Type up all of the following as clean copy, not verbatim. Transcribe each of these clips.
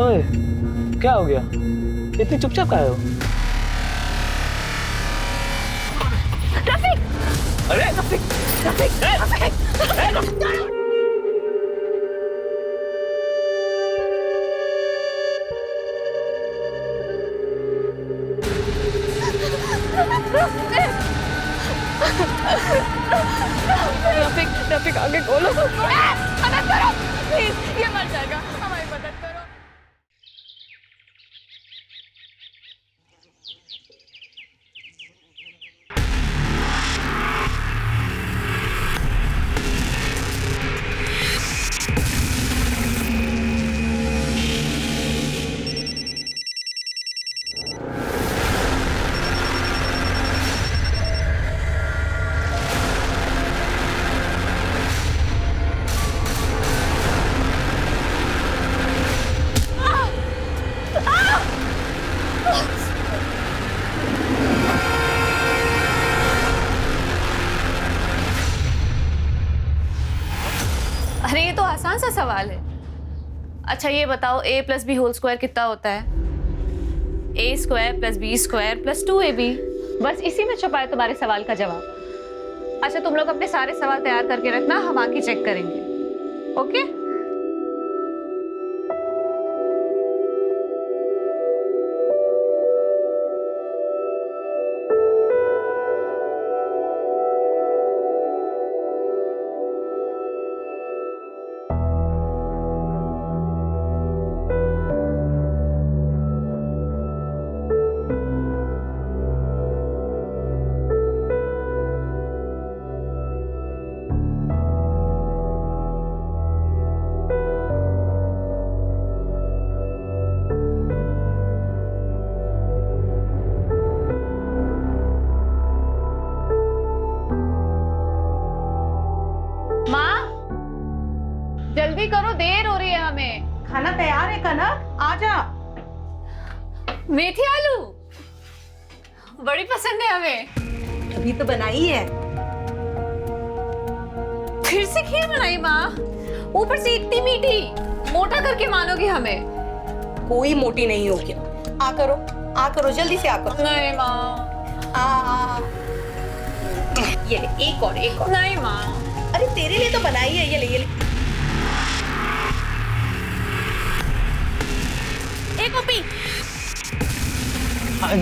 ओए, क्या हो गया? इतनी चुपचाप काहे हो? रफीक! अरे रफीक! रफीक! रफीक! रफीक! रफीक आगे खोलो! मदद करो प्लीज, ये मर जाएगा, हमारी मदद करो। अरे ये तो आसान सा सवाल है। अच्छा ये बताओ a plus B whole square कितना होता है? a square plus B square plus 2ab। बस इसी में छुपा है तुम्हारे सवाल का जवाब। अच्छा तुम लोग अपने सारे सवाल तैयार करके रखना, हम आके चेक करेंगे। ओके? जल्दी करो, देर हो रही है हमें। खाना तैयार है कनक, आजा। मेथी आलू बड़ी पसंद है हमें। अभी तो बनाई है। फिर से खीर बनाई माँ, ऊपर से इतनी मीठी, मोटा करके मानोगे हमें। कोई मोटी नहीं हो गया। आ करो जल्दी से आ करो। नहीं माँ। आ ये ले, एक और। नहीं माँ। अरे तेरे लिए तो बनाई है, ये ले। एक कॉपी।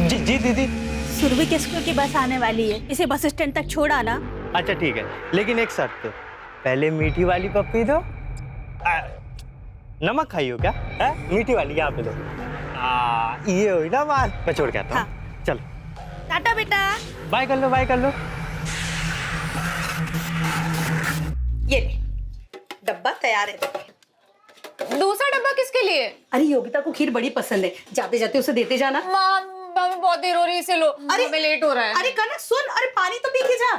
जी जी दीदी। सुरभि के स्कूल की बस आने वाली है, इसे बस स्टैंड तक छोड़ आना। अच्छा ठीक है, लेकिन एक शर्त पे, पहले मीठी वाली पप्पी दो। नमक खाई हो क्या? है मीठी वाली यहाँ पे दो। ये हुई ना बात। मैं छोड़ के आता हूँ। हाँ। चल टाटा बेटा। बाय कर लो। ये ले, डब्बा तैयार है। दूसरा डब्बा किसके लिए? अरे योगिता को खीर बड़ी पसंद है, जाते जाते उसे देते जाना। माँ बहुत देर हो रही है, इसे लो। अरे हमें लेट हो रहा है। अरे कनक सुन, अरे पानी तो पी के जा।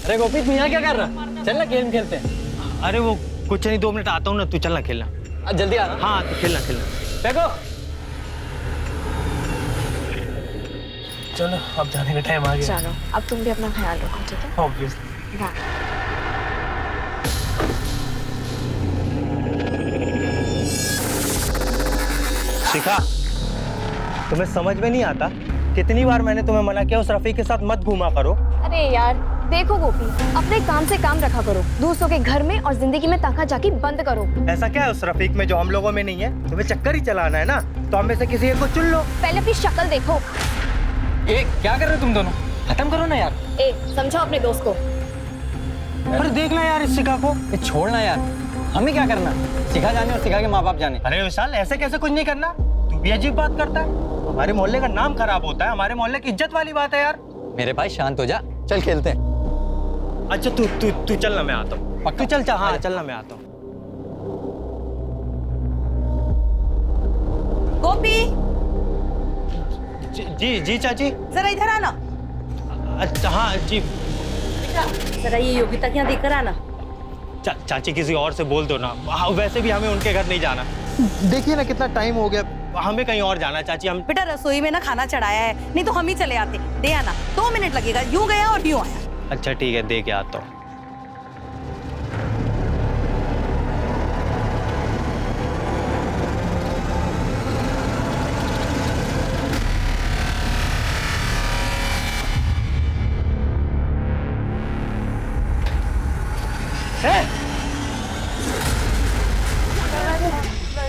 अरे गोपी, तू यहाँ क्या कर रहा? चल ना गेम खेलते हैं। अरे वो कुछ नहीं, 2 मिनट आता हूँ ना, तू चलना खेलना। जल्दी आ रहा। हाँ तू खेलना। देखो चलो, अब जाने का टाइम आ गया। चलो अब तुम भी अपना ख्याल रखो, ठीक है? ऑब्वियसली। शिखा, तुम्हें समझ में नहीं आता? कितनी बार मैंने तुम्हें मना किया उस रफीक के साथ मत घूमा करो। अरे यार देखो गोपी, अपने काम से काम रखा करो, दूसरों के घर में और जिंदगी में ताका झाकी बंद करो। ऐसा क्या है उस रफीक में जो हम लोगों में नहीं है? तुम्हें चक्कर ही चलाना है ना, तो हम में से किसी एक को चुन लो। पहले अपनी शक्ल देखो। ए, क्या कर रहे हो तुम दोनों? खत्म करो ना यार। ए समझाओ अपने दोस्त को। अरे देखना यार इस शिखा को। छोड़ना यार, हमें क्या करना? शिखा जाने और शिखा के माँ बाप जाने। अरे विशाल, ऐसे कैसे कुछ नहीं करना? तू भी अजीब बात करता है। हमारे मोहल्ले का नाम खराब होता है, हमारे मोहल्ले की इज्जत वाली बात है यार। मेरे भाई शांत हो जा, चल खेलते हैं। अच्छा तू चलना, मैं आता हूँ। तू चल। हाँ चलना, मैं आता हूँ। गोपी जी चाची। जरा इधर आना। अच्छा हाँ जी। जरा ये योगिता के यहाँ देकर आना। चाची किसी और से बोल दो ना। वैसे भी हमें उनके घर नहीं जाना। देखिए ना कितना टाइम हो गया, हमें कहीं और जाना चाची। हम बेटा रसोई में ना खाना चढ़ाया है, नहीं तो हम ही चले आते। दे आना, 2 मिनट लगेगा, यूं गया और यूं आया। अच्छा ठीक है, दे के आता हूँ।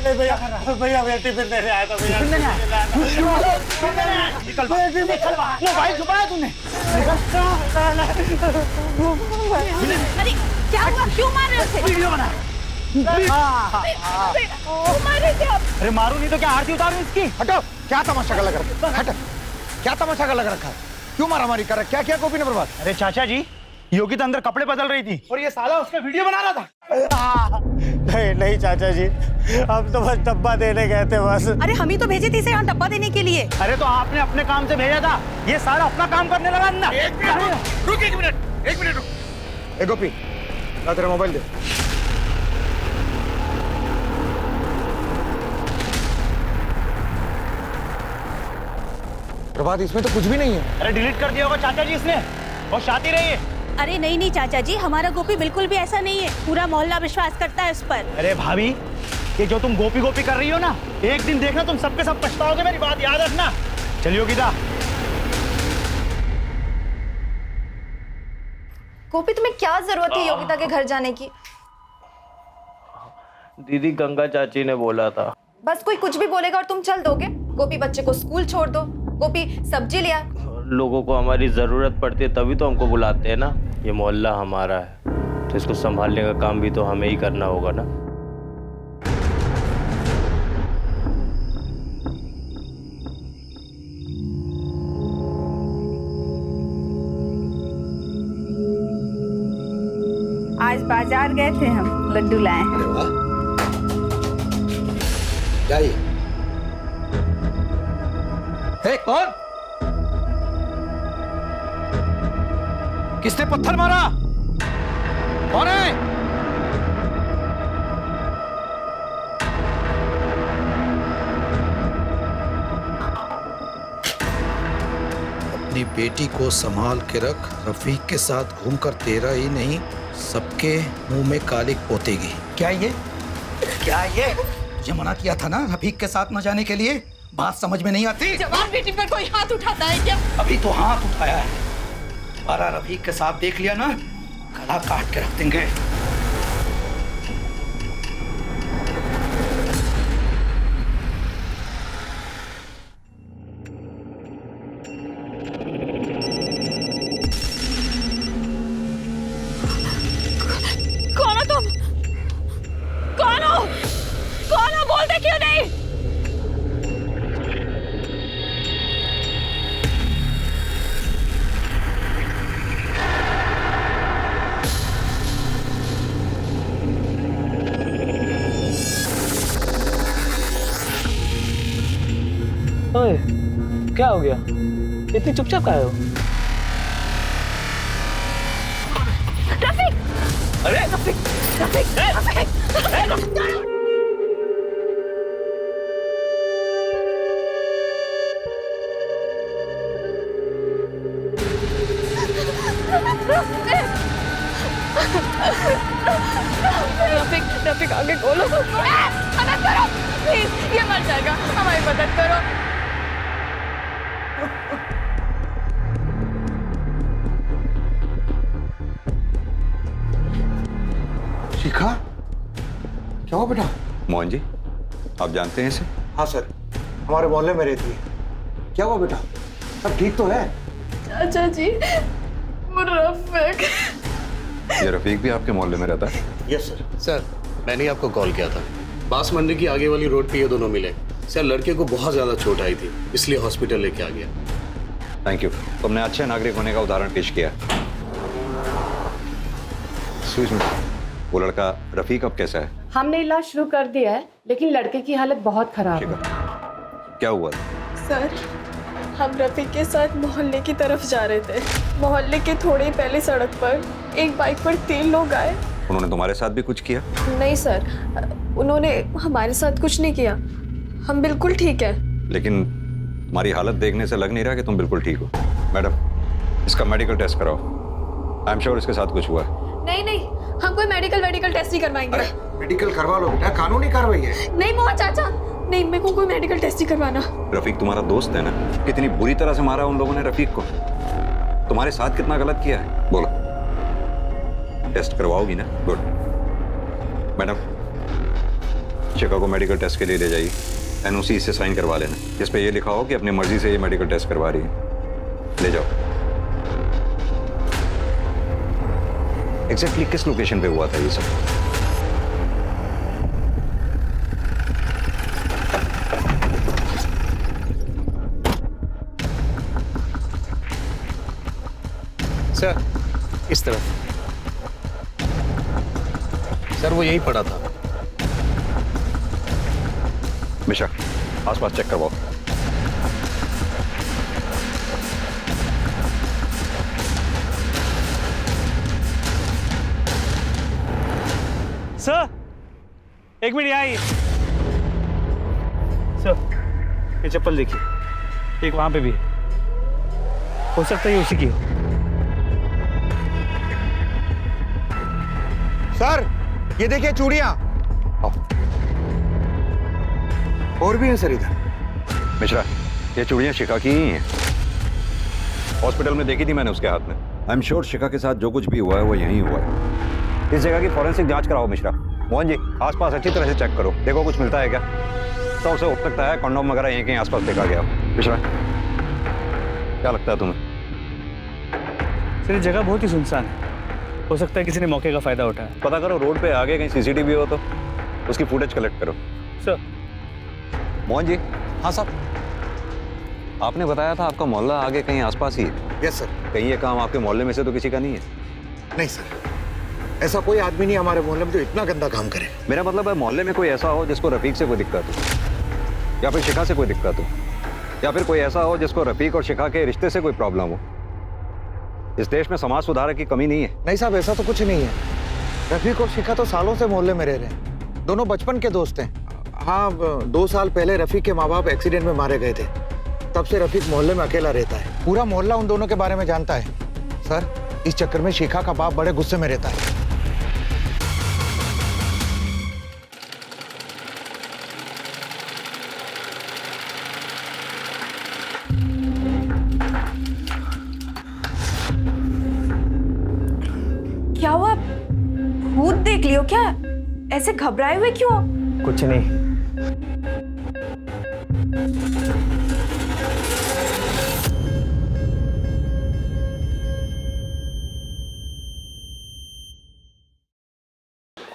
नहीं भैया, भैया भैया टिफिन देने आया था भैया। निकल मोबाइल छुपाया तूने? अरे क्या हुआ, क्यों मार रहे हो उसे? वीडियो बना। मारे थे आप? अरे मारू नहीं तो क्या आरती उतारूं इसकी? हटो, क्या तमाशा का लग रखा है? हट, क्या तमाशा का लग रखा है? क्यों मारामारी कर रहा है? क्या किया गोपी ने बर्बाद? अरे चाचा जी, योगी तो अंदर कपड़े बदल रही थी और ये साला उसका वीडियो बना रहा था। नहीं नहीं चाचा जी, हम तो बस डब्बा देने गए थे बस। अरे हम ही तो भेजे थे इसे यहाँ डब्बा देने के लिए। अरे तो आपने अपने काम से भेजा था, ये साला अपना काम करने लगा ना। एक मिनट रुक, एक मिनट रुक। ए गोपी, ला तेरा मोबाइल दे। प्रभात, इसमें तो कुछ भी नहीं है। अरे डिलीट कर दिया होगा चाचा जी इसने, और शादी रही है। अरे नहीं नहीं चाचा जी, हमारा गोपी बिल्कुल भी ऐसा नहीं है। पूरा मोहल्ला विश्वास करता है उस पर। अरे भाभी, ये जो तुम गोपी गोपी कर रही हो ना, एक दिन देखना तुम सबके सब पछताओगे, मेरी बात याद रखना। चलिए गीता। गोपी तुम्हें क्या जरूरत है योगिता के घर जाने की? दीदी गंगा चाची ने बोला था। बस कोई कुछ भी बोलेगा और तुम चल दोगे? गोपी बच्चे को स्कूल छोड़ दो, गोपी सब्जी ले आ। लोगों को हमारी जरूरत पड़ती है तभी तो हमको बुलाते हैं ना। ये मोहल्ला हमारा है तो इसको संभालने का काम भी तो हमें ही करना होगा ना। आज बाजार गए थे हम, लड्डू लाए हैं। अरे वाह, जाइए। हे कौन? किसने पत्थर मारा? कौन है? अपनी बेटी को संभाल के रख। रफीक के साथ घूमकर तेरा ही नहीं सबके मुंह में कालिक पोतेगी। क्या ये? ये मना किया था ना रफीक के साथ न जाने के लिए। बात समझ में नहीं आती? जवान बेटी पर कोई हाथ उठाता है क्या? अभी तो हाथ उठाया है। दोबारा रफीक के साथ देख लिया ना, गला काट के रख देंगे। कौन हो तुम? कौन हो? कौन हो? बोलते क्यों नहीं? ओए, क्या हो गया? इतनी चुपचाप काहे हो? रफीक! अरे रफीक! रफीक! रफीक! रफीक! रफीक आगे खोलो। मदद करो प्लीज, ये मर जाएगा, हमारी मदद करो। शिखा, क्या हुआ बेटा? मोहन जी, आप जानते हैं इसे? हाँ सर, हमारे मोहल्ले में रहती है। क्या हुआ बेटा? सब ठीक तो है? चाचा जी, वो रफीक। ये रफीक भी आपके मोहल्ले में रहता है? Yes sir. सर, मैंने आपको कॉल किया था। बास मंदिर की आगे वाली रोड पे ये दोनों मिले। सर, लड़के को बहुत ज्यादा चोट आई थी, इसलिए हॉस्पिटल लेके आ गया। थैंक यू, तुमने अच्छे नागरिक होने का उदाहरण पेश किया। एक्सक्यूज मी, वो लड़का रफीक अब कैसा है? हमने इलाज शुरू कर दिया है, लेकिन लड़के की हालत बहुत खराब है। क्या हुआ? सर, हम रफीक के साथ मोहल्ले की तरफ जा रहे थे। मोहल्ले के थोड़े ही पहले सड़क पर एक बाइक पर 3 लोग आए। उन्होंने तुम्हारे साथ भी कुछ किया? नहीं सर, उन्होंने हमारे साथ कुछ नहीं किया। हम बिल्कुल ठीक है। लेकिन तुम्हारी हालत देखने से लग नहीं रहा कि तुम बिल्कुल ठीक हो। मैडम, इसका मेडिकल टेस्ट कराओ। आई एम श्योर इसके साथ कुछ हुआ है। नहीं नहीं, हम कोई मेडिकल टेस्ट नहीं करवाएंगे। मेडिकल करवा लो बेटा, कानूनी कार्रवाई है। नहीं मोहन चाचा, नहीं, मेरे को कोई मेडिकल टेस्ट नहीं करवाना। रफीक तुम्हारा दोस्त है ना? कितनी बुरी तरह से मारा उन लोगों ने रफीक को। तुम्हारे साथ कितना गलत किया है, बोलो। टेस्ट करवाओगी ना? गुड। मैडम, शिखा को मेडिकल टेस्ट के लिए ले जाइए। एनओसी से साइन करवा लेना, जिस पे ये लिखा हो कि अपनी मर्जी से ये मेडिकल टेस्ट करवा रही है। ले जाओ। एग्जैक्टली किस लोकेशन पे हुआ था ये सब? सर, इस तरफ। सर, वो यही पड़ा था। मिश्रा, आसपास चेक करवाओ। सर, एक मिनट यहाँ आइए। सर, ये चप्पल देखिए, एक वहां पे भी है। हो सकता है ये उसी की हो। सर, ये देखिए चूड़ियां। और भी है सर इधर। मिश्रा, ये चूड़ियां शिखा की ही हैं। हॉस्पिटल में देखी थी मैंने उसके हाथ में। आई एम श्योर शिखा के साथ जो कुछ भी हुआ है वो यहीं हुआ है। इस जगह की फॉरेंसिक जांच कराओ मिश्रा। मोहन जी, आसपास अच्छी तरह से चेक करो, देखो कुछ मिलता है क्या। तो उसे हो सकता है कंडोम वगैरह यहीं कहीं आसपास देखा गया। मिश्रा, क्या लगता है तुम्हें? सर, ये जगह बहुत ही सुनसान है। हो सकता है किसी ने मौके का फायदा उठाया। पता करो रोड पे आगे कहीं सीसीटीवी हो तो उसकी फुटेज कलेक्ट करो। सर। मोहन जी। हाँ सर। आपने बताया था आपका मोहल्ला आगे कहीं आसपास ही है। Yes sir. कहीं ये काम आपके मोहल्ले में से तो किसी का नहीं है? नहीं सर, ऐसा कोई आदमी नहीं हमारे मोहल्ले में जो इतना गंदा काम करे। मेरा मतलब है मोहल्ले में कोई ऐसा हो जिसको रफीक से कोई दिक्कत हो, या फिर शिखा से कोई दिक्कत हो, या फिर कोई ऐसा हो जिसको रफीक और शिखा के रिश्ते से कोई प्रॉब्लम हो। इस देश में समाज सुधारक की कमी नहीं है। नहीं साहब, ऐसा तो कुछ नहीं है। रफीक और शिखा तो सालों से मोहल्ले में रह रहे हैं। दोनों बचपन के दोस्त हैं। हाँ, 2 साल पहले रफीक के माँ बाप एक्सीडेंट में मारे गए थे। तब से रफीक मोहल्ले में अकेला रहता है। पूरा मोहल्ला उन दोनों के बारे में जानता है। सर, इस चक्कर में शिखा का बाप बड़े गुस्से में रहता है। क्या हुआ? भूत देख लियो क्या? ऐसे घबराए हुए क्यों? कुछ नहीं।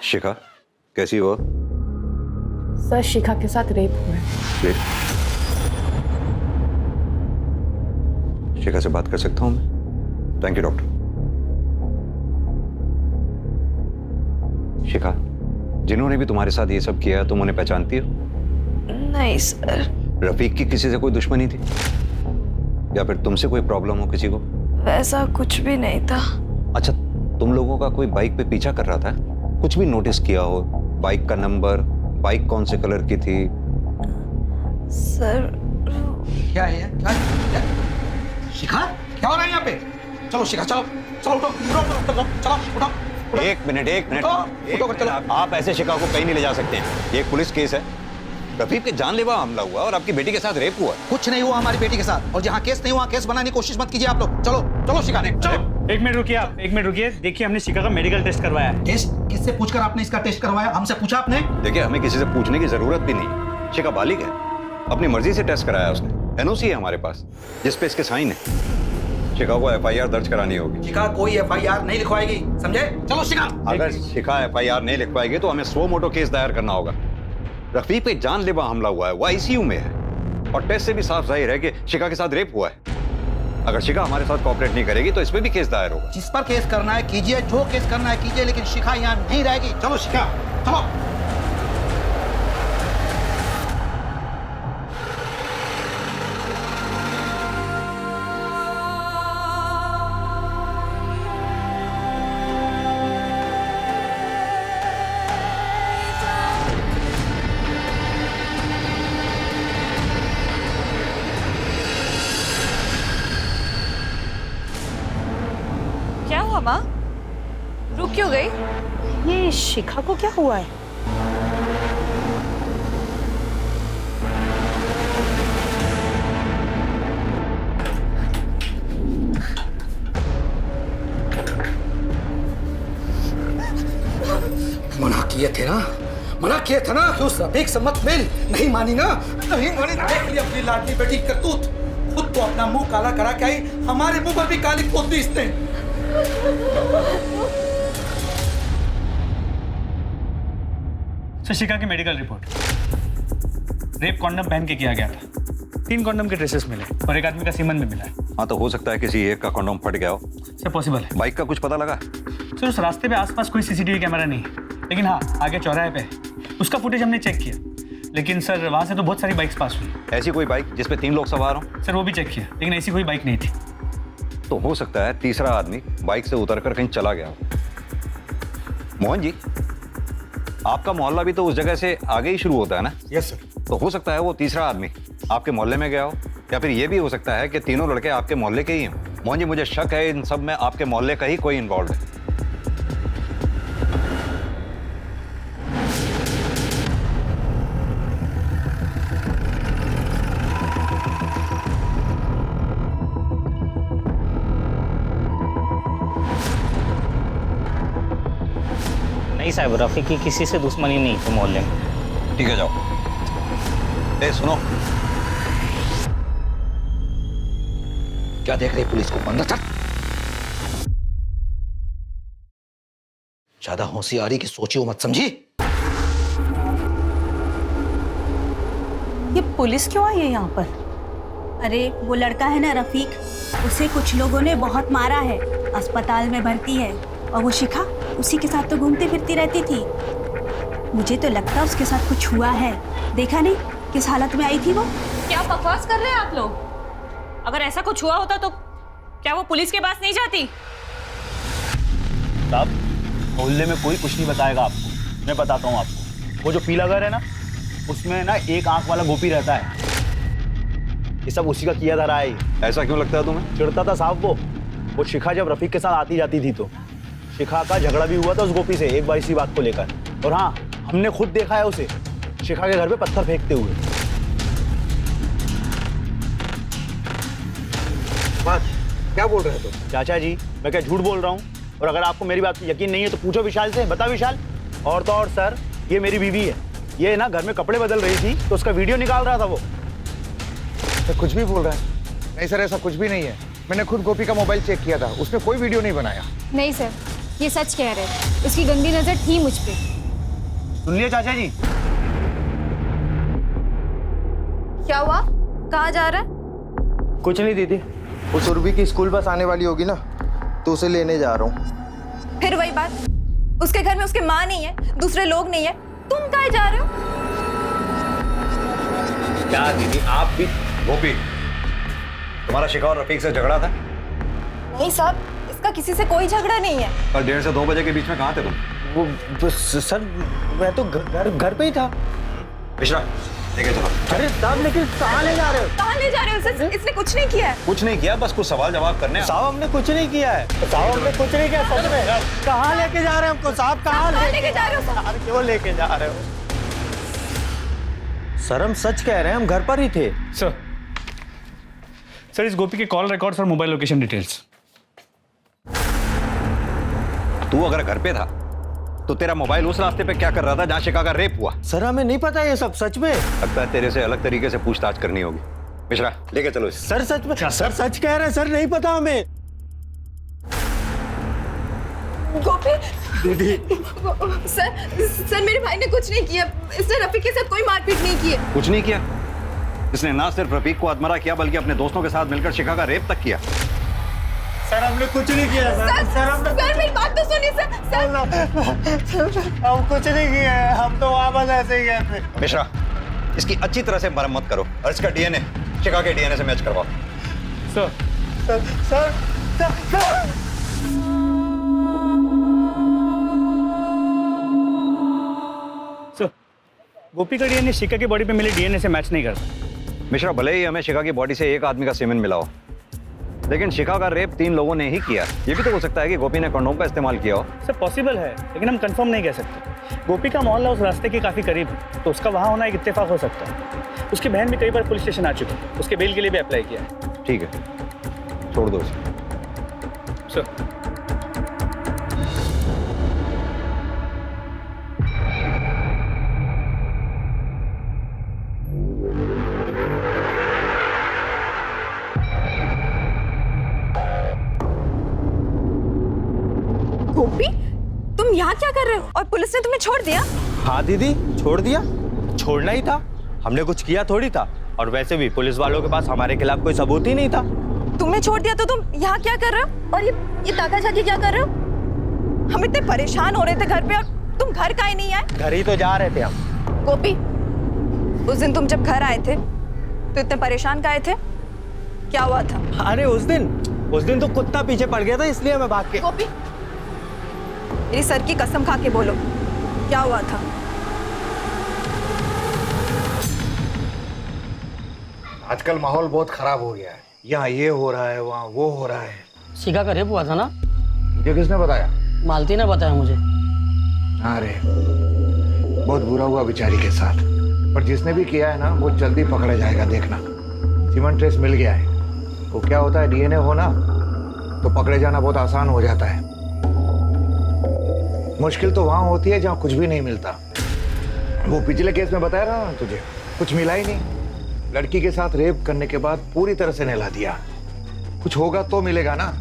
शिखा कैसी हो? सर, शिखा के साथ रेप हुआ है। शिखा से बात कर सकता हूँ मैं? Thank you doctor. शिखा, जिन्होंने भी तुम्हारे साथ ये सब किया तुम उन्हें पहचानती हो? नहीं सर। रफीक की किसी से कोई दुश्मनी थी, या फिर तुमसे कोई प्रॉब्लम हो किसी को? वैसा कुछ भी नहीं था। अच्छा, तुम लोगों का कोई बाइक पे पीछा कर रहा था? कुछ भी नोटिस किया हो? बाइक का नंबर, बाइक कौन से कलर की थी? सर, क्या है? क्या? शिखा, क्या हो रहा है यहाँ पे? चलो शिखा, चलो चलो, उठो उठो, चलो उठो। एक मिनट। आप ऐसे शिखा को कहीं नहीं ले जा सकते हैं। ये एक पुलिस केस है। रफीक पे जानलेवा हमला हुआ और आपकी बेटी के साथ रेप हुआ। कुछ नहीं हुआ हमारी बेटी के साथ, और जहाँ केस नहीं हुआ केस बनाने की कोशिश मत कीजिए आप लोग। चलो चलो शिखा ने, चलो। एक मिनट रुकिए आप, एक मिनट रुकिए। देखिए, हमने शिखा का मेडिकल टेस्ट करवाया है। टेस्ट? किससे पूछकर आपने इसका टेस्ट करवाया? हमसे पूछा आपने? देखिए, हमें किसी से पूछने की जरूरत भी नहीं। शिखा बालिग है, अपनी मर्जी से टेस्ट कराया उसने। एनओसी है हमारे पास जिसपे इसके साइन है। शिखा को एफआईआर दर्ज करानी होगी। शिखा कोई एफआईआर नहीं लिखवाएगी, समझे? चलो शिखा। अगर शिखा एफआईआर नहीं लिख पाएगी तो हमें स्व मोटो केस दायर करना होगा। रफीक पे जानलेवा हमला हुआ है, वो आईसीयू में है, और टेस्ट से भी साफ जाहिर है कि शिखा के साथ रेप हुआ है। अगर शिखा हमारे साथ कोऑपरेट नहीं करेगी तो इस पे भी केस दायर होगा। जिस पर केस करना है कीजिए, जो केस करना है कीजिए, लेकिन शिखा यहाँ नहीं रहेगी। चलो शिखा, चलो। क्या हुआ माँ? रुक क्यों गई? ये शिखा को क्या हुआ है? मना किए थे ना, मना किए थे ना कि उस रफीक से मत मिल। नहीं मानी ना, नहीं मानी ना। देख ली अपनी लाडली बेटी की करतूत। खुद तो अपना मुंह काला करा के आई, हमारे मुंह पर भी काली पोत दी इसने। शिखा की मेडिकल रिपोर्ट, रेप कॉन्डम पहन के किया गया था। 3 कॉन्डम के ट्रेसेस मिले और एक आदमी का सीमन भी मिला है। हाँ, तो हो सकता है किसी एक का कंडोम फट गया हो। सर पॉसिबल है। बाइक का कुछ पता लगा? सर उस रास्ते पे आसपास कोई सीसीटीवी कैमरा नहीं है, लेकिन हाँ आगे चौराहे पे उसका फुटेज हमने चेक किया, लेकिन सर वहाँ से तो बहुत सारी बाइक्स पास हुई। ऐसी कोई बाइक जिसपे 3 लोग सवार हों? सर वो भी चेक किया, लेकिन ऐसी कोई बाइक नहीं थी। तो हो सकता है तीसरा आदमी बाइक से उतरकर कहीं चला गया हो। मोहन जी, आपका मोहल्ला भी तो उस जगह से आगे ही शुरू होता है ना? Yes sir. तो हो सकता है वो तीसरा आदमी आपके मोहल्ले में गया हो, या फिर ये भी हो सकता है कि तीनों लड़के आपके मोहल्ले के ही हैं। मोहन जी, मुझे शक है इन सब में आपके मोहल्ले का ही कोई इन्वॉल्व है। नहीं साहब, रफ़ी की किसी से दुश्मनी नहीं थी मोहल्ले में। ठीक है, जाओ। ए सुनो, क्या देख रही पुलिस को? अंदर चल। ज्यादा होशियारी की सोचियो मत, समझी? ये पुलिस क्यों आई है यहाँ पर? अरे वो लड़का है ना रफीक, उसे कुछ लोगों ने बहुत मारा है, अस्पताल में भर्ती है। और वो शिखा उसी के साथ तो घूमती फिरती रहती थी। मुझे तो लगता है उसके साथ कुछ हुआ है। देखा नहीं किस हालत में आई थी वो? क्या बकवास कर रहे हैं आप लोग? अगर ऐसा कुछ हुआ होता तो क्या वो पुलिस के पास नहीं जाती? साहब, मोहल्ले में कोई कुछ नहीं बताएगा आपको। मैं बताता हूँ आपको। वो जो पीला घर है ना, उसमें ना एक आंख वाला गोपी रहता है। ये सब उसी का किया धरा है। ऐसा क्यों लगता है तुम्हें? चिढ़ता था साहब वो शिखा जब रफीक के साथ आती जाती थी तो शिखा का झगड़ा भी हुआ था उस गोपी से एक बार इसी बात को लेकर। और हाँ, हमने खुद देखा है उसे शिखा के घर पे पत्थर फेंकते हुए। बात क्या बोल रहे हो तुम? चाचा जी, मैं क्या झूठ बोल रहा हूँ? और अगर आपको मेरी बात पे यकीन नहीं है तो पूछो विशाल से। बता विशाल। और तो और सर, ये मेरी बीवी है। ये ना घर में कपड़े बदल रही थी तो उसका वीडियो निकाल रहा था वो। तो कुछ भी बोल रहा है? नहीं सर, ऐसा कुछ भी नहीं है। मैंने खुद गोपी का मोबाइल चेक किया था, उसने कोई वीडियो नहीं बनाया। नहीं सर, ये सच कह रहे हैं। उसकी गंदी नजर थी मुझ पे। सुन लिया चाचा जी? क्या हुआ? कहाँ जा रहा है? कुछ नहीं दीदी, वो सुरभि की स्कूल बस आने वाली होगी ना, तो उसे लेने जा रहा हूँ। फिर वही बात, उसके घर में उसकी माँ नहीं है, दूसरे लोग नहीं है, तुम कहाँ जा रहे हो? क्या दीदी, आप भी? गोपी, तुम्हारा शिखा और रफीक से झगड़ा था? नहीं साहब, इसका किसी से कोई झगड़ा नहीं है। कल 1:30 से 2 बजे के बीच में कहाँ थे तुम? वो सर, मैं तो घर पे ही था। मिश्रा, लेके चलो। अरे साहब, लेकिन कहाँ ले जा रहे हो? कहाँ ले जा रहे हो? इसने कुछ नहीं किया है। कुछ नहीं किया, बस कुछ सवाल जवाब करने। साहब, हमने कुछ नहीं किया है। साहब, हमने कुछ नहीं किया सच में। कहाँ लेके जा रहे हो हमको साहब? कहाँ लेके जा रहे हो? क्यों लेके जा रहे हो? सर, हम सच कह रहे हैं, हम घर पर ही थे। सर इस गोपी के कॉल रिकॉर्ड्स और मोबाइल लोकेशन डिटेल्स। तू अगर घर पे था तो तेरा मोबाइल उस रास्ते पे क्या कर रहा था जहाँ शिखा का रेप हुआ? सर, हमें नहीं पता ये सब सच में। लगता है तेरे से अलग तरीके से पूछताछ करनी होगी। मिश्रा, लेके चलो इसे। सर सच में, सर सच कह रहे हैं सर, नहीं पता हमें। गोपी दीदी, सर मेरे भाई ने कुछ नहीं किया। इसने रफीक के साथ कोई मारपीट नहीं की है। कुछ नहीं किया? इसने ना सिर्फ रफीक को आत्महत्या किया बल्कि अपने दोस्तों के साथ मिलकर शिखा का रेप तक किया। सर, हमने कुछ नहीं किया सर मेरी बात तो सुनिए सर। हम कुछ नहीं किया है, हम तो वहाँ बस ऐसे ही गए थे। मिश्रा, इसकी अच्छी तरह से मरम्मत करो और इसका डीएनए शिखा के डीएनए से मैच करवाओ। सर गोपी का डीएनए शिखा की बॉडी पे मिले डीएनए से मैच नहीं करता। मिश्रा, भले ही हमें शिखा की बॉडी से एक आदमी का सीमेन मिला हो, लेकिन शिखा का रेप 3 लोगों ने ही किया। ये भी तो हो सकता है कि गोपी ने कंडोम का इस्तेमाल किया हो। सर पॉसिबल है, लेकिन हम कंफर्म नहीं कह सकते। गोपी का मोहल्ला उस रास्ते के काफी करीब है, तो उसका वहाँ होना एक इत्तेफाक हो सकता है। उसकी बहन भी कई बार पुलिस स्टेशन आ चुकी है, उसके बेल के लिए भी अप्लाई किया है। ठीक है, छोड़ दो उसे। सर कर रहे हो? और पुलिस ने तुम्हें छोड़ दिया? हाँ दीदी, छोड़ दिया। छोड़ना ही था, हमने कुछ किया थोड़ी था। और वैसे भी पुलिस वालों के पास हमारे खिलाफ कोई सबूत ही नहीं था। तुमने छोड़ दिया तो तुम यहाँ क्या कर रहे हो? और ये ताका झाकी क्या कर रहे हो? हम इतने परेशान हो रहे थे घर पे और तुम घर काहे नहीं आए? घर ही तो जा रहे थे हम। गोपी, उस दिन तुम जब घर आए थे तो इतने परेशान काहे थे? क्या हुआ था? अरे उस दिन तो कुत्ता पीछे पड़ गया था, इसलिए मैं भाग के। गोपी, मेरी सर की कसम खा के बोलो, क्या हुआ था? आजकल माहौल बहुत खराब हो गया है। यहाँ ये हो रहा है, वहाँ वो हो रहा है। शिखा का रेप हुआ था ना? मुझे किसने बताया? मालती ने बताया मुझे। अरे बहुत बुरा हुआ बेचारी के साथ, पर जिसने भी किया है ना वो जल्दी पकड़ा जाएगा, देखना। सीमेंट ट्रेस मिल गया है। वो क्या होता है, डीएनए हो ना तो पकड़े जाना बहुत आसान हो जाता है। मुश्किल तो वहां होती है जहां कुछ भी नहीं मिलता। वो पिछले केस में बताया ना तुझे, कुछ मिला ही नहीं। लड़की के साथ रेप करने के बाद पूरी तरह से नहला दिया। कुछ होगा तो मिलेगा ना।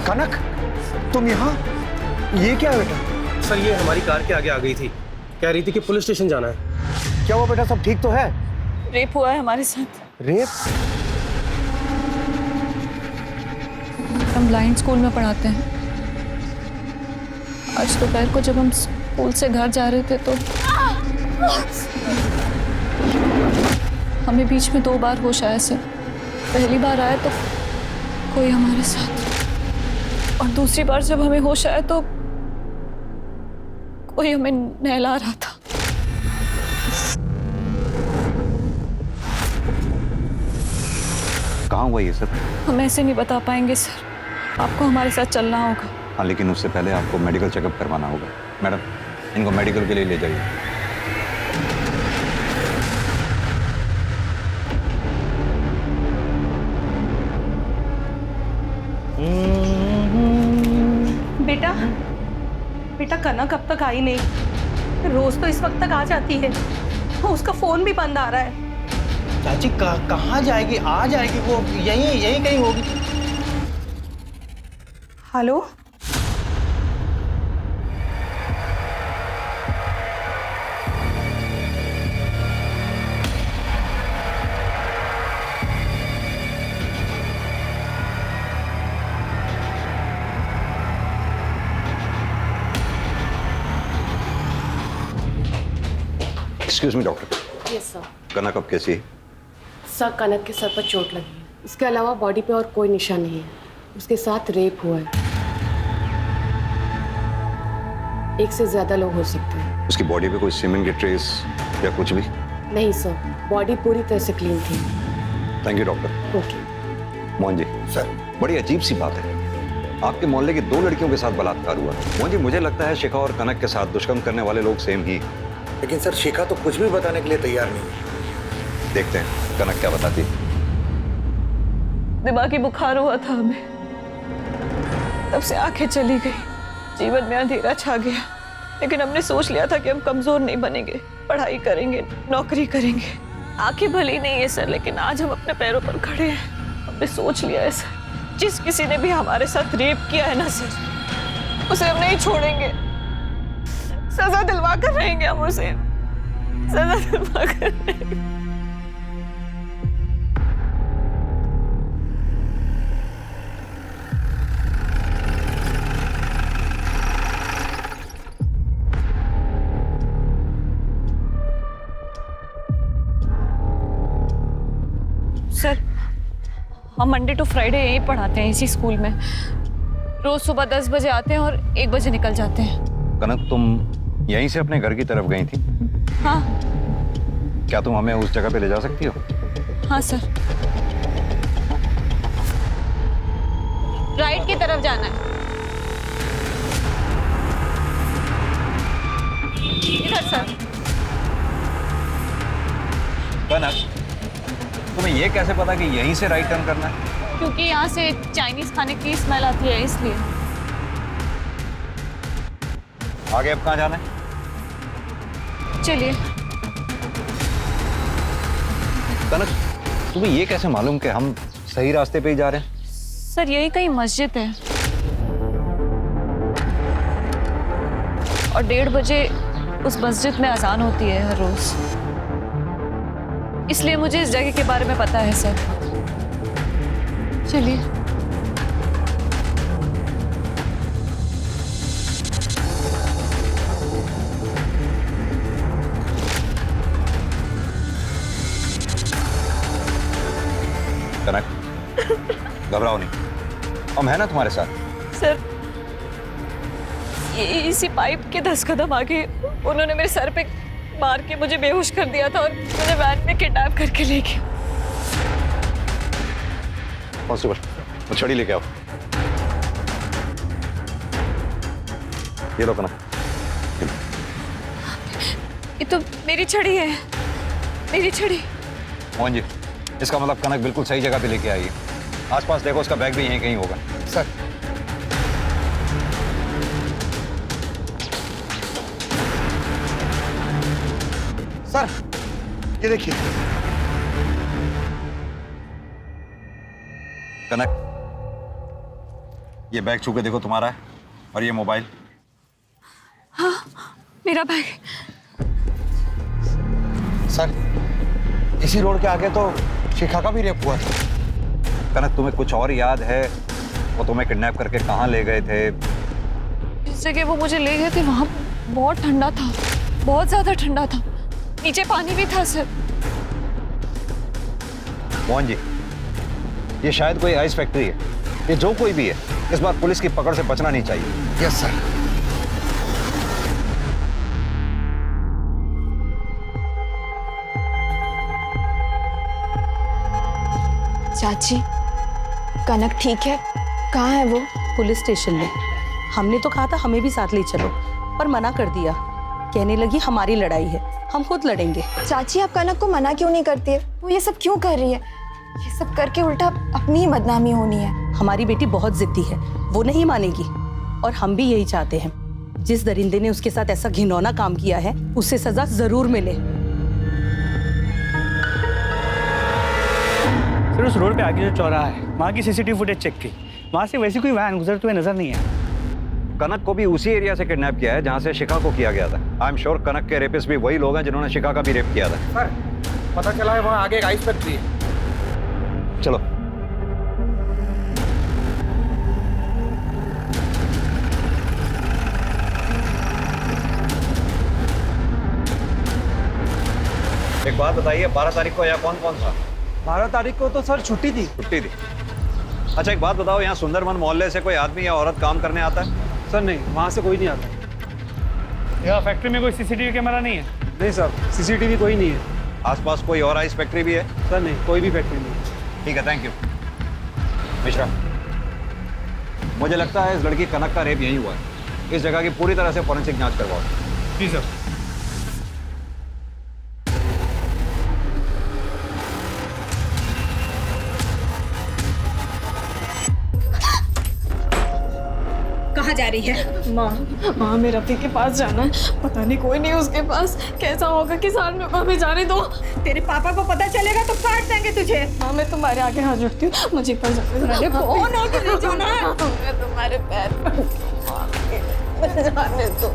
कनक, तुम यहाँ? ये क्या है बेटा? सर ये हमारी कार के आगे आ गई थी, कह रही थी कि पुलिस स्टेशन जाना है। क्या हुआ बेटा, सब ठीक तो है? रेप हुआ है हमारे साथ। रेप? हम ब्लाइंड स्कूल में पढ़ाते हैं। आज दोपहर को जब हम स्कूल से घर जा रहे थे तो हमें बीच में 2 बार होश आया सर। पहली बार आया तो कोई हमारे साथ, और दूसरी बार जब हमें होश आया तो कोई हमें नहला रहा था। कहाँ हुआ ये सब? हम ऐसे नहीं बता पाएंगे सर, आपको हमारे साथ चलना होगा। हाँ, लेकिन उससे पहले आपको मेडिकल चेकअप करवाना होगा। मैडम, इनको मेडिकल के लिए ले जाइए। बेटा, बेटा कनक अब तक आई नहीं। रोज तो इस वक्त तक आ जाती है, उसका फोन भी बंद आ रहा है। चाची कहाँ जाएगी? आ जाएगी वो, यहीं कहीं होगी। Hello, excuse me doctor. Yes sir. Kanak अब कैसी है? सर कनक के सर पर चोट लगी है, इसके अलावा बॉडी पे और कोई निशान नहीं है। उसके साथ रेप हुआ है। 1 से ज्यादा लोग हो सकते हैं। उसकी बॉडी पे कोई सीमेंट की ट्रेस या कुछ भी? नहीं सर, बॉडी पूरी तरह से क्लीन थी। Thank you doctor. Okay. Mohan ji sir, बड़ी अजीब सी बात है, आपके मोहल्ले की 2 लड़कियों के साथ बलात्कार हुआ। मोहन जी, मुझे लगता है शिखा और कनक के साथ दुष्कर्म करने वाले लोग सेम ही। लेकिन सर शिखा तो कुछ भी बताने के लिए तैयार नहीं है। देखते हैं कनक क्या बताती। दिमागी बुखार हुआ था हमें, तब से आंखें चली गई, जीवन में अंधेरा छा गया। लेकिन हमने सोच लिया था कि हम कमजोर नहीं बनेंगे, पढ़ाई करेंगे, नौकरी करेंगे। आंखें भली नहीं है सर, लेकिन आज हम अपने पैरों पर खड़े हैं। हमने सोच लिया है सर, जिस किसी ने भी हमारे साथ रेप किया है ना सर, उसे हम नहीं छोड़ेंगे। सजा दिलवा कर रहेंगे हम उसे, सजा दिलवा कर रहेंगे। सर, हम मंडे टू फ्राइडे यहीं पढ़ाते हैं, इसी स्कूल में। रोज सुबह 10 बजे आते हैं और 1 बजे निकल जाते हैं। कनक, तुम यहीं से अपने घर की तरफ गई थी? हाँ। क्या तुम हमें उस जगह पे ले जा सकती हो? हाँ सर। राइट की तरफ जाना है। इधर सर। कनक, तुम्हें ये कैसे पता कि यहीं से राइट टर्न करना है? क्योंकि यहाँ से चाइनीज खाने की स्मेल आती है, इसलिए। आगे अब कहाँ जाना है? चलिए। कनक, तुम्हें ये कैसे मालूम कि हम सही रास्ते पे ही जा रहे हैं? सर, यही कहीं मस्जिद है और 1:30 बजे उस मस्जिद में अजान होती है हर रोज, इसलिए मुझे इस जगह के बारे में पता है सर। चलिए। कनक, घबराओ नहीं, हम है ना तुम्हारे साथ। सर, इसी पाइप के 10 कदम आगे उन्होंने मेरे सर पे मार के मुझे बेहोश कर दिया था और मुझे वैन में किडनैप करके ले गया। कांस्टेबल, वो छड़ी लेके आओ। ये लो कनक। ये तो मेरी छड़ी है, मेरी छड़ी। मोहन जी, इसका मतलब कनक बिल्कुल सही जगह पे लेके आई है। आसपास देखो, उसका बैग भी यहीं कहीं होगा। सर, सर, ये देखिए। कनक, ये बैग छू के देखो, तुम्हारा है। और ये मोबाइल। हाँ, मेरा बैग। सर, इसी रोड के आगे तो शिखा का भी रेप हुआ था। कनक, तुम्हें कुछ और याद है? वो तुम्हें किडनैप करके कहाँ ले गए थे? जिस जगह वो मुझे ले गए थे वहां बहुत ठंडा था, बहुत ज्यादा ठंडा था। नीचे पानी भी था सर। मोहन जी, ये शायद कोई आइस फैक्ट्री है। ये जो कोई भी है, इस बार पुलिस की पकड़ से बचना नहीं चाहिए। Yes sir. चाची, कनक ठीक है? कहाँ है वो? पुलिस स्टेशन में। हमने तो कहा था हमें भी साथ ले चलो, पर मना कर दिया। कहने लगी हमारी लड़ाई है, हम खुद लड़ेंगे। चाची, आप कनक को मना क्यों नहीं करती है? वो ये सब क्यों कर रही है? ये सब करके उल्टा अपनी ही बदनामी होनी है। हमारी बेटी बहुत जिद्दी है, वो नहीं मानेगी। और हम भी यही चाहते हैं, जिस दरिंदे ने उसके साथ ऐसा घिनौना काम किया है, उसे सजा जरूर मिले। सर, उस रोड पे आगे जो चौराहा है, वहाँ की सीसीटीवी फुटेज चेक की। वहाँ से वैसी कोई वैन गुजरते हुए नजर नहीं है। कनक को भी उसी एरिया से किडनैप किया है जहाँ से शिखा को किया गया था। आई एम श्योर कनक के रेपिस्ट भी वही लोग हैं जिन्होंने शिखा का भी रेप किया था। सर, पता चला है वहाँ आगे एक आइस फैक्ट्री है। चलो। एक बात बताइए, 12 तारीख को यहाँ कौन कौन था? 12 तारीख को तो सर छुट्टी थी। छुट्टी थी। अच्छा, एक बात बताओ, यहाँ सुंदरवन मोहल्ले से कोई आदमी या औरत काम करने आता है? सर नहीं, वहाँ से कोई नहीं आता। यहाँ फैक्ट्री में कोई सीसीटीवी कैमरा नहीं है? नहीं सर, सीसीटीवी कोई नहीं है। आसपास कोई और आइस फैक्ट्री भी है? सर नहीं, कोई भी फैक्ट्री नहीं है। ठीक है, थैंक यू। मिश्रा, मुझे लगता है इस लड़की कनक का रेप यहीं हुआ है। इस जगह की पूरी तरह से फॉरेंसिक जांच करवाओ। जी सर। कहाँ जा रही है? माँ हमें रफीक के पास जाना है। पता नहीं कोई नहीं उसके पास। कैसा होगा कि साल में हमें जाने दो। तेरे पापा को पता चलेगा तो काट देंगे तुझे। माँ, मैं तुम्हारे आगे हाथ जोड़ती हूँ, मुझे पर अरे कौन आगे ले जाना है? मैं तुम्हारे पैर जाने दो।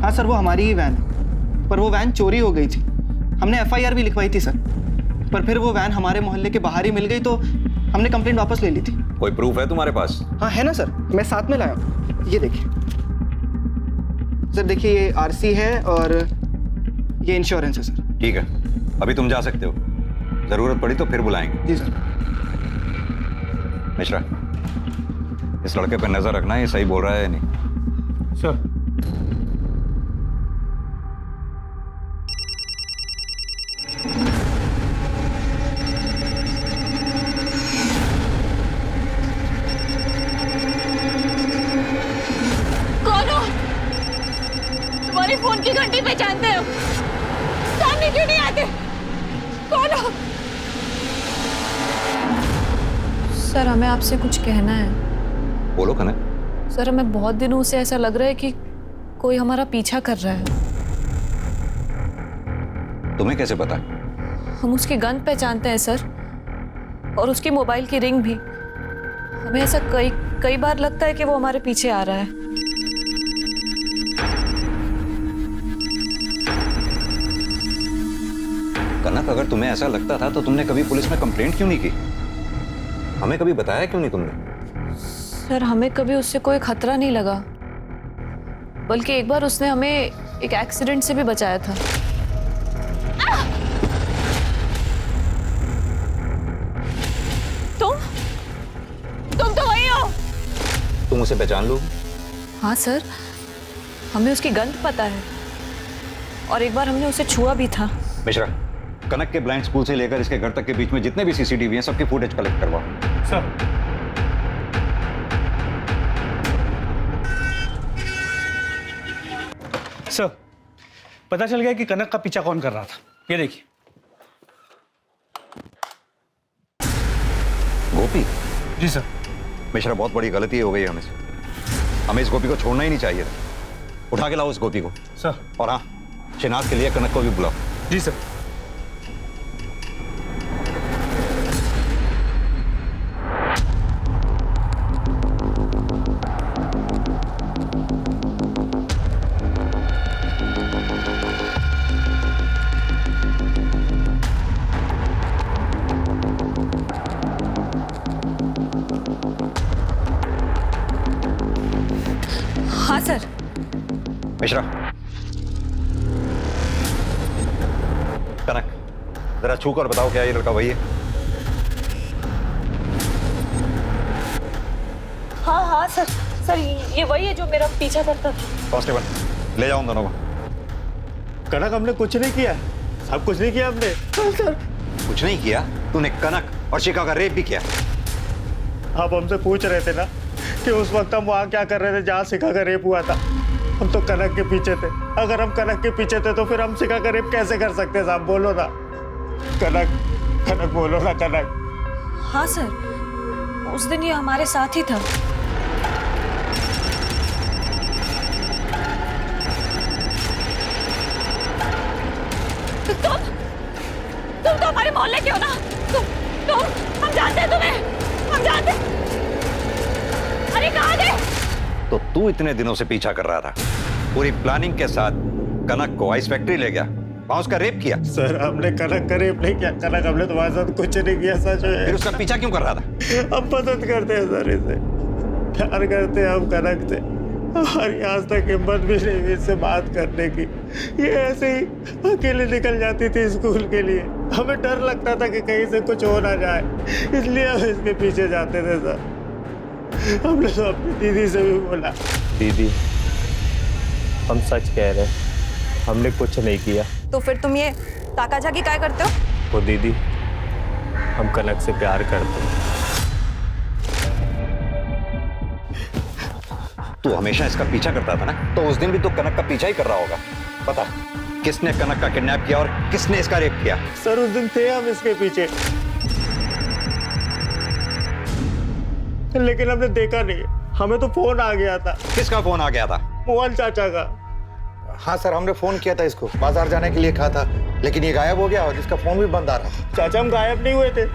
हाँ सर, वो हमारी ही वैन है, पर वो वैन चोरी हो गई थी। हमने एफआईआर भी लिखवाई थी सर, पर फिर वो वैन हमारे मोहल्ले के बाहर ही मिल गई तो हमने कंप्लेंट वापस ले ली थी। कोई प्रूफ है तुम्हारे पास? हाँ है ना सर, मैं साथ में लाया हूँ। ये देखिए सर, देखिए ये आरसी है और ये इंश्योरेंस है सर। ठीक है, अभी तुम जा सकते हो, जरूरत पड़ी तो फिर बुलाएंगे। जी सर। मिश्रा, इस लड़के पर नजर रखना, ये सही बोल रहा है या नहीं। सर। कौन हो? तुम्हारी फोन की घंटी पहचानते हो? सामने क्यों नहीं आते? कौन हो? सर हमें आपसे कुछ कहना है। बोलो कनक। सर हमें बहुत दिनों से ऐसा लग रहा है कि कोई हमारा पीछा कर रहा है। तुम्हें कैसे पता? हम उसकी गंध पहचानते हैं सर, और उसकी मोबाइल की रिंग भी। हमें ऐसा कई बार लगता है कि वो हमारे पीछे आ रहा है। कनक, अगर तुम्हें ऐसा लगता था तो तुमने कभी पुलिस में कंप्लेंट क्यों नहीं की? हमें कभी बताया क्यों नहीं तुमने? सर हमें कभी उससे कोई खतरा नहीं लगा, बल्कि एक बार उसने हमें एक एक्सीडेंट से भी बचाया था। तुम तो वही हो। तुम उसे पहचान लो? हाँ सर, हमें उसकी गंध पता है, और एक बार हमने उसे छुआ भी था। मिश्रा, कनक के ब्लाइंड स्कूल से लेकर इसके घर तक के बीच में जितने भी सीसीटीवी हैं, सबकी फुटेज कलेक्ट करवाओ। सर। सर, पता चल गया कि कनक का पीछा कौन कर रहा था। ये देखिए। गोपी? जी सर। मिश्रा, बहुत बड़ी गलती हो गई हमें से। हमें इस गोपी को छोड़ना ही नहीं चाहिए था। उठा के लाओ इस गोपी को। सर। और हाँ, शिनाख्त के लिए कनक को भी बुलाओ। जी सर। हाँ सर। मिश्रा, कनक, जरा छू कर बताओ क्या ये लड़का वही है? हाँ हाँ सर, ये वही है जो मेरा पीछा करता था। कांस्टेबल, ले जाओ उन दोनों को। कनक, हमने कुछ नहीं किया। सब कुछ नहीं किया हमने। सर। कुछ नहीं किया? तूने कनक और शिखा का रेप भी किया। आप हमसे पूछ रहे थे ना कि उस वक्त हम वहाँ क्या कर रहे थे जहाँ शिखा का रेप हुआ था। हम तो कनक के पीछे थे। अगर हम कनक के पीछे थे तो फिर हम शिखा का रेप कैसे कर सकते साहब? बोलो ना कनक, कनक बोलो ना कनक। हाँ सर, उस दिन ये हमारे साथ ही था। तुम तो हमारे मोहल्ले के हो ना। तुम हम जानते हैं तुम्हें, हम जानते। अरे कहाँ गए? तो तू इतने दिनों से पीछा कर रहा था, पूरी प्लानिंग के साथ कनक को आइस फैक्ट्री ले गया, वहां उसका रेप किया। सर, हमने कनक का रेप नहीं किया। कनक, हमने तुम्हारे साथ कुछ नहीं किया। सच है। फिर उसका पीछा क्यों कर रहा था? हम पसंद करते हैं सर इसे, प्यार करते हैं हम कनक से। हमारी आज तक हिम्मत भी नहीं हुई इससे बात करने की। ये ऐसे ही अकेले निकल जाती थी स्कूल के लिए। हमें डर लगता था कि कहीं से कुछ हो ना जाए, इसलिए हम इसके पीछे जाते थे सर। हमने तो अपनी दीदी से भी बोला। दीदी, हम सच कह रहे हैं, हमने कुछ नहीं किया। तो फिर तुम ये ताकाझाकी क्या करते हो? वो दीदी, हम कनक से प्यार करते हैं। तू हमेशा इसका पीछा करता था ना, तो उस दिन भी तो कनक का पीछा ही कर रहा होगा। पता किसने कनक का किडनैप किया और किसने इसका रेप किया? सर, उस दिन थे हम इसके पीछे, लेकिन हमने देखा नहीं। हमें तो फोन आ गया था। किसका फोन आ गया था? मोहन चाचा का। हाँ सर, हमने फोन किया था इसको, बाजार जाने के लिए कहा था, लेकिन ये गायब हो गया और इसका फोन भी बंद आ रहा। चाचा, हम गायब नहीं हुए थे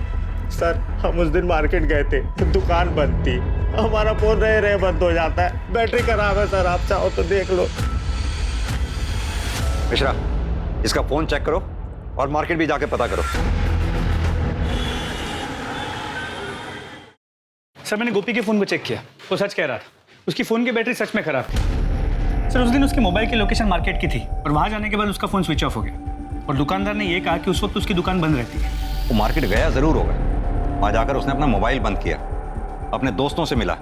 सर। हम उस दिन मार्केट गए थे, दुकान बंद थी। हमारा फोन रहे रहे बंद हो जाता है। बैटरी खराब है सर, आप चाहो तो देख लो। मिश्रा, इसका फोन चेक करो और मार्केट भी जाके पता करो। सर मैंने गोपी के फ़ोन को चेक किया, वो सच कह रहा था। उसकी फ़ोन की बैटरी सच में ख़राब थी। सर उस दिन उसके मोबाइल की लोकेशन मार्केट की थी और वहाँ जाने के बाद उसका फ़ोन स्विच ऑफ हो गया और दुकानदार ने ये कहा कि उस वक्त उसकी दुकान बंद रहती है। वो मार्केट गया ज़रूर होगा, वहाँ जाकर उसने अपना मोबाइल बंद किया, अपने दोस्तों से मिला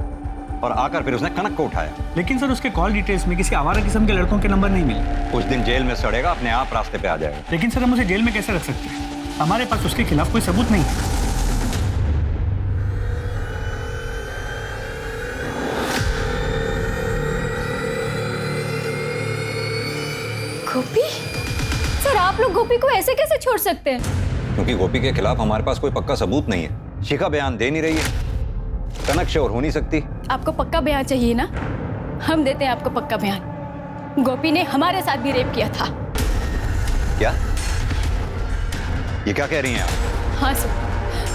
और आकर फिर उसने कनक को उठाया। लेकिन सर उसके कॉल डिटेल्स में किसी आवारा किस्म के लड़कों के नंबर नहीं मिले। कुछ दिन जेल में सड़ेगा, अपने आप रास्ते पे आ जाएगा। लेकिन सर हम उसे जेल में कैसे रख सकते हैं? हमारे पास उसके खिलाफ कोई सबूत नहीं है। गोपी? सर आप लोग गोपी को ऐसे कैसे छोड़ सकते हैं? क्योंकि गोपी के खिलाफ हमारे पास कोई पक्का सबूत नहीं है। शिखा बयान दे नहीं रही है, कनक श्योर हो नहीं सकती। आपको पक्का बयान चाहिए ना? हम देते हैं आपको पक्का बयान। गोपी ने हमारे साथ भी रेप किया था। क्या? ये क्या कह रही हैं आप? हाँ सर,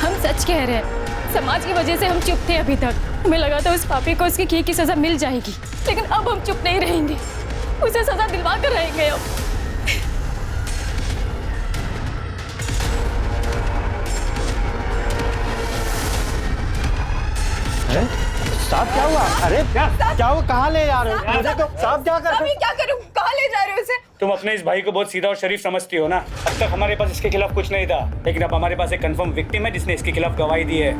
हम सच कह रहे हैं। समाज की वजह से हम चुप थे अभी तक। हमें लगा था उस पापी को उसकी की सजा मिल जाएगी, लेकिन अब हम चुप नहीं रहेंगे। उसे सजा दिलवा कर रहेंगे अब। साहब क्या हुआ? अरे क्या हुआ? कहाँ ले जा रहे हो? मुझे तो साहब क्या कर? अभी क्या करूं? कहाँ ले जा रहे हो इसे? तुम अपने इस भाई को बहुत सीधा और शरीफ समझती हो ना। अब तक हमारे पास इसके खिलाफ कुछ नहीं था, लेकिन अब हमारे पास एक कंफर्म विक्टिम है जिसने इसके खिलाफ गवाही दी है।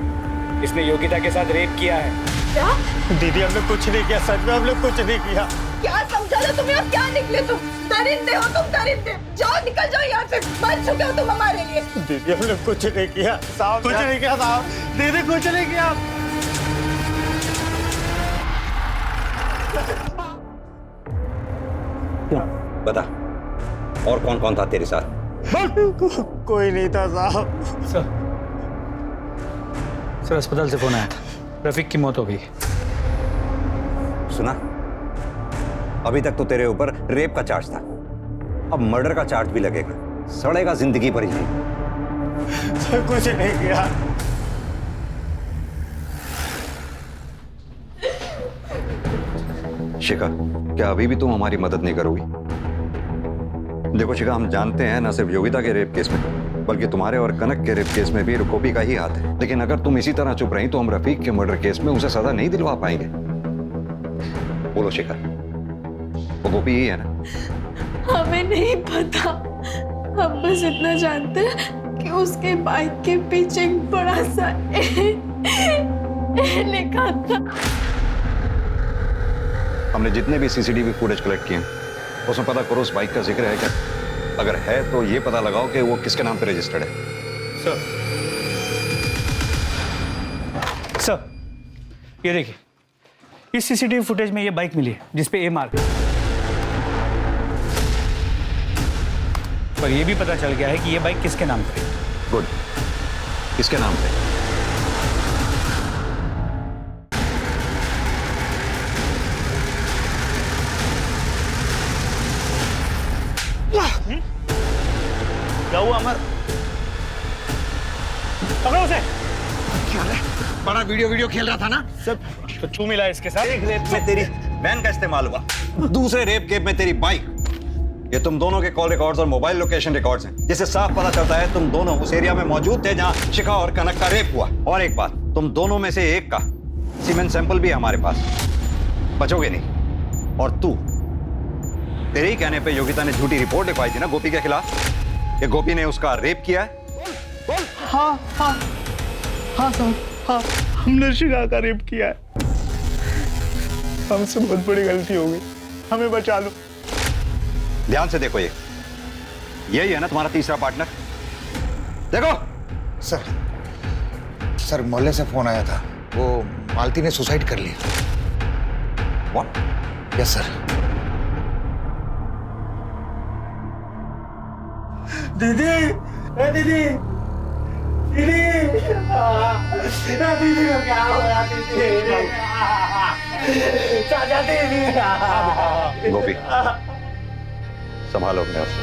इसने योगिता के साथ रेप किया है। क्या? दीदी हमने कुछ नहीं किया, सच में हमने कुछ नहीं किया। क्या समझा लो तुम्हें? अब क्या निकले तुम? दरिंदे हो तुम, दरिंदे। जाओ निकल जाओ यहाँ से, बन चुके हो तुम हमारे लिए। दीदी हमने कुछ नहीं किया साहब, कुछ नहीं किया साहब। दीदी कुछ नहीं किया। बता, और कौन कौन था तेरे साथ? कोई नहीं था साहब। सर अस्पताल से फोन आया था, रफीक की मौत हो गई। सुना? अभी तक तो तेरे ऊपर रेप का चार्ज था, अब मर्डर का चार्ज भी लगेगा। सड़ेगा जिंदगी भर ही। सर कुछ नहीं किया। शिखा, क्या अभी भी तुम हमारी मदद नहीं करोगी? देखो शिखा, हम जानते हैं न सिर्फ योगिता के रेप केस में, बल्कि तुम्हारे और कनक के रेप केस में भी गोपी का ही हाथ है। लेकिन अगर तुम इसी तरह चुप रही तो हम रफीक के मर्डर केस में उसे सजा नहीं दिलवा पाएंगे। बोलो शिखा, वो गोपी ही है ना? हमें नहीं पता, हम बस इतना जानते हैं कि उसके बाइक के पीछे एक बड़ा सा ए लिखा था। हमने जितने भी सीसीटीवी फुटेज कलेक्ट किए उसमें पता करो उस बाइक का जिक्र है क्या? अगर है तो ये पता लगाओ कि वो किसके नाम पे रजिस्टर्ड है। सर ये देखिए, इस सीसीटीवी फुटेज में ये बाइक मिली है जिसपे ए मार्क है। पर ये भी पता चल गया है कि ये बाइक किसके नाम पे है। गुड, किसके नाम पे? क्या हुआ अमर? पकड़ो उसे। क्या है? बड़ा वीडियो खेल रहा था ना? सब तो छू मिला इसके साथ। एक रेप में तेरी वैन का इस्तेमाल हुआ, दूसरे रेप केस में तेरी बाइक। ये तुम दोनों के कॉल रिकॉर्ड्स और मोबाइल लोकेशन रिकॉर्ड्स हैं, जिससे साफ पता चलता है तुम दोनों उस एरिया में मौजूद थे जहां शिखा और कनक का रेप हुआ। और एक बात, तुम दोनों में से एक का सीमेंट सैंपल भी है हमारे पास, बचोगे नहीं। और तू, तेरे ही कहने पे योगिता ने झूठी रिपोर्ट लिखवाई थी ना गोपी के खिलाफ, कि गोपी ने उसका रेप किया है। बोल। हाँ हाँ हाँ साहब, हाँ हमने शिखा का रेप किया है। हमसे बहुत बड़ी गलती हो गई, हमें बचा लो। ध्यान से देखो, यही है ना तुम्हारा तीसरा पार्टनर? देखो। सर मोहल्ले से फोन आया था, वो मालती ने सुसाइड कर लिया। व्हाट? Yes sir. दीदी, ए दीदी, दीदी, दीदी को क्या हुआ? दीदी, चाचा दीदी। गोपी, संभालो अपने आप को।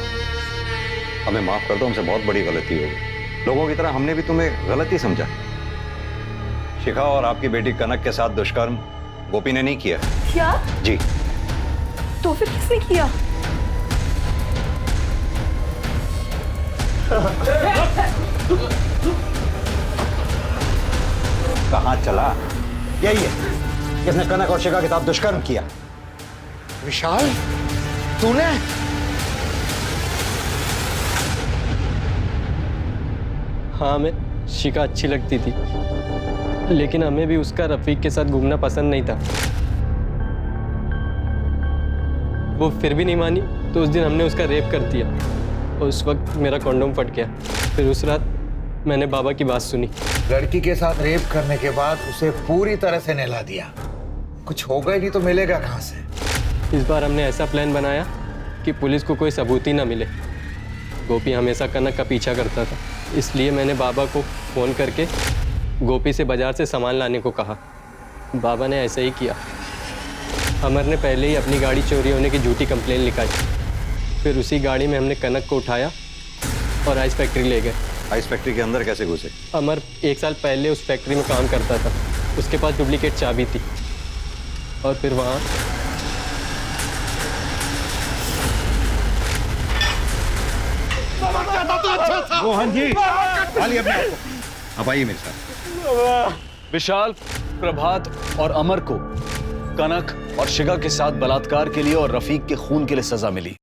हमें माफ कर दो, हमसे बहुत बड़ी गलती हो गई। लोगों की तरह हमने भी तुम्हें गलत ही समझा। शिखा और आपकी बेटी कनक के साथ दुष्कर्म गोपी ने नहीं किया। क्या? जी। तो फिर किसने किया? कहाँ चला? यही है जिसने कनक और शिखा के साथ दुष्कर्म किया। विशाल, तूने? हाँ, हमें शिखा अच्छी लगती थी, लेकिन हमें भी उसका रफीक के साथ घूमना पसंद नहीं था। वो फिर भी नहीं मानी, तो उस दिन हमने उसका रेप कर दिया और उस वक्त मेरा कॉन्डोम फट गया। फिर उस रात मैंने बाबा की बात सुनी। लड़की के साथ रेप करने के बाद उसे पूरी तरह से नहला दिया। कुछ होगा ही नहीं तो मिलेगा कहाँ से? इस बार हमने ऐसा प्लान बनाया कि पुलिस को कोई सबूत ही ना मिले। गोपी हमेशा कनक का पीछा करता था, इसलिए मैंने बाबा को फ़ोन करके गोपी से बाज़ार से सामान लाने को कहा। बाबा ने ऐसा ही किया। अमर ने पहले ही अपनी गाड़ी चोरी होने की झूठी कंप्लेन लिखाई। फिर उसी गाड़ी में हमने कनक को उठाया और आइस फैक्ट्री ले गए। आइस फैक्ट्री के अंदर कैसे घुसे? अमर 1 साल पहले उस फैक्ट्री में काम करता था, उसके पास डुप्लीकेट चाबी थी और फिर वहाँ मोहन जी, आइए अपने आप को। अब आइए मेरे साथ। विशाल, प्रभात और अमर को कनक और शिखा के साथ बलात्कार के लिए और रफीक के खून के लिए सजा मिली।